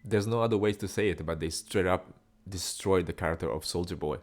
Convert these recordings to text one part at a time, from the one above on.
There's no other way to say it, but they straight up destroyed the character of Soldier Boy.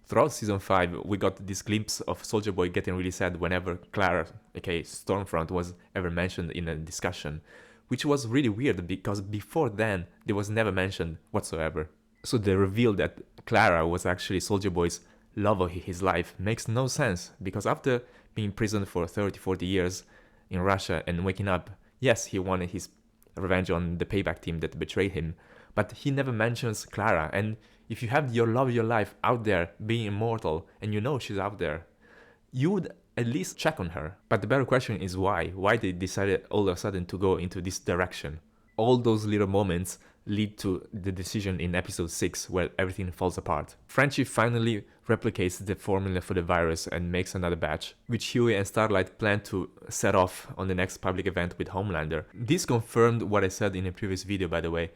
Throughout season 5, we got this glimpse of Soldier Boy getting really sad whenever Clara, aka Stormfront, was ever mentioned in a discussion, which was really weird because before then, they was never mentioned whatsoever. So the reveal that Clara was actually Soldier Boy's love of his life makes no sense, because after being imprisoned for 30-40 years in Russia and waking up, yes, he wanted his revenge on the payback team that betrayed him, but he never mentions Clara. And if you have your love of your life out there being immortal and you know she's out there, you would at least check on her. But the better question is why? Why they decided all of a sudden to go into this direction? All those little moments lead to the decision in episode 6 where everything falls apart. Friendship finally replicates the formula for the virus and makes another batch, which Huey and Starlight plan to set off on the next public event with Homelander. This confirmed what I said in a previous video, by the way.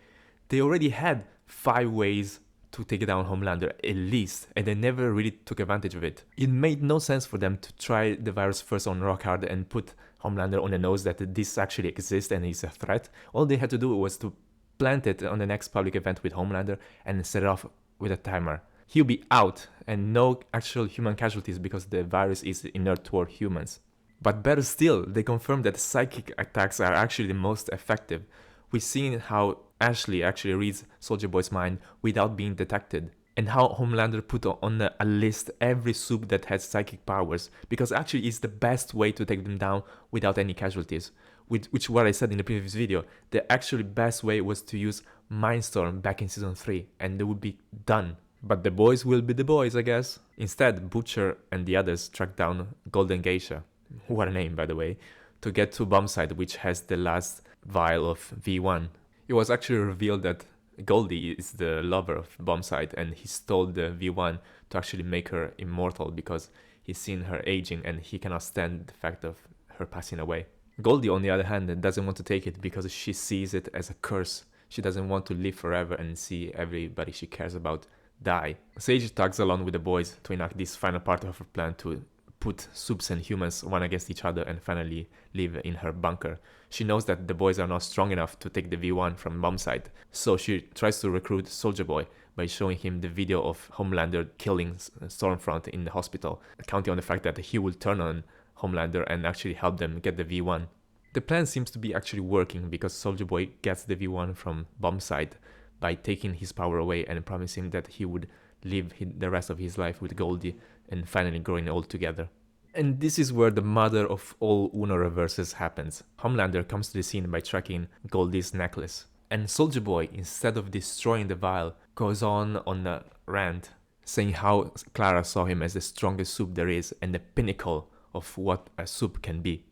They already had 5 ways to take down Homelander, at least, and they never really took advantage of it. It made no sense for them to try the virus first on Rockhard and put Homelander on the nose that this actually exists and is a threat. All they had to do was to plant it on the next public event with Homelander and set it off with a timer. He'll be out and no actual human casualties because the virus is inert toward humans. But better still, they confirmed that psychic attacks are actually the most effective. We've seen how Ashley actually reads Soldier Boy's mind without being detected, and how Homelander put on a list every soup that has psychic powers, because actually it's the best way to take them down without any casualties. Which what I said in the previous video, the actually best way was to use Mindstorm back in season 3, and they would be done. But the boys will be the boys, I guess. Instead, Butcher and the others track down Golden Geisha, what a name by the way, to get to Bombsite, which has the last vial of V1. It was actually revealed that Goldie is the lover of Bombsite, and he stole the V1 to actually make her immortal because he's seen her aging and he cannot stand the fact of her passing away. Goldie, on the other hand, doesn't want to take it because she sees it as a curse. She doesn't want to live forever and see everybody she cares about die. Sage tags along with the boys to enact this final part of her plan to put Supes and humans one against each other and finally live in her bunker. She knows that the boys are not strong enough to take the V1 from Bombsite, so she tries to recruit Soldier Boy by showing him the video of Homelander killing Stormfront in the hospital, counting on the fact that he will turn on Homelander and actually help them get the V1. The plan seems to be actually working because Soldier Boy gets the V1 from Bombsite by taking his power away and promising that he would live the rest of his life with Goldie and finally growing old together. And this is where the mother of all Uno reverses happens. Homelander comes to the scene by tracking Goldie's necklace. And Soldier Boy, instead of destroying the vial, goes on a rant, saying how Clara saw him as the strongest soup there is and the pinnacle of what a soup can be.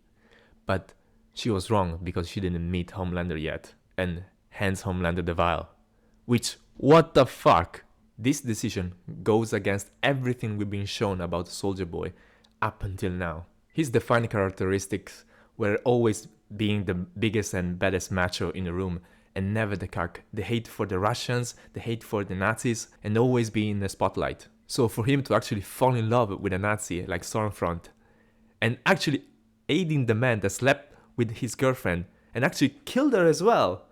But she was wrong because she didn't meet Homelander yet, and hands Homelander the vial. Which, what the fuck? This decision goes against everything we've been shown about Soldier Boy up until now. His defining characteristics were always being the biggest and baddest macho in the room and never the cuck. The hate for the Russians, the hate for the Nazis, and always being in the spotlight. So for him to actually fall in love with a Nazi like Stormfront and actually aiding the man that slept with his girlfriend and actually killed her as well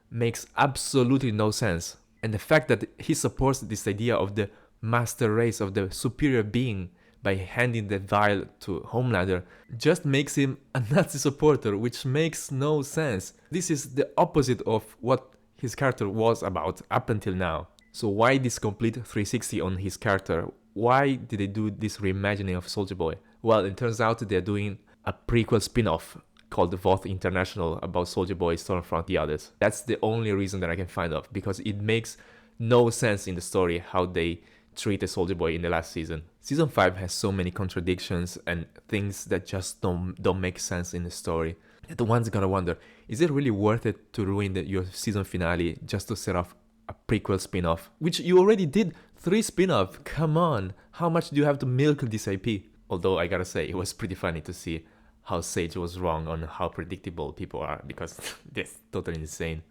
makes absolutely no sense. And the fact that he supports this idea of the master race, of the superior being, by handing the vial to Homelander, just makes him a Nazi supporter, which makes no sense. This is the opposite of what his character was about up until now. So why this complete 360 on his character? Why did they do this reimagining of Soldier Boy? Well, it turns out they're doing a prequel spin-off called Voth International about Soldier Boy, Stormfront, the others. That's the only reason that I can find of, because it makes no sense in the story how they treated Soldier Boy in the last season. Season 5 has so many contradictions and things that just don't make sense in the story. And the one's gotta wonder, is it really worth it to ruin your season finale just to set off a prequel spin-off? Which you already did 3 spin-offs, come on! How much do you have to milk this IP? Although I gotta say, it was pretty funny to see how Sage was wrong on how predictable people are, because that's totally insane.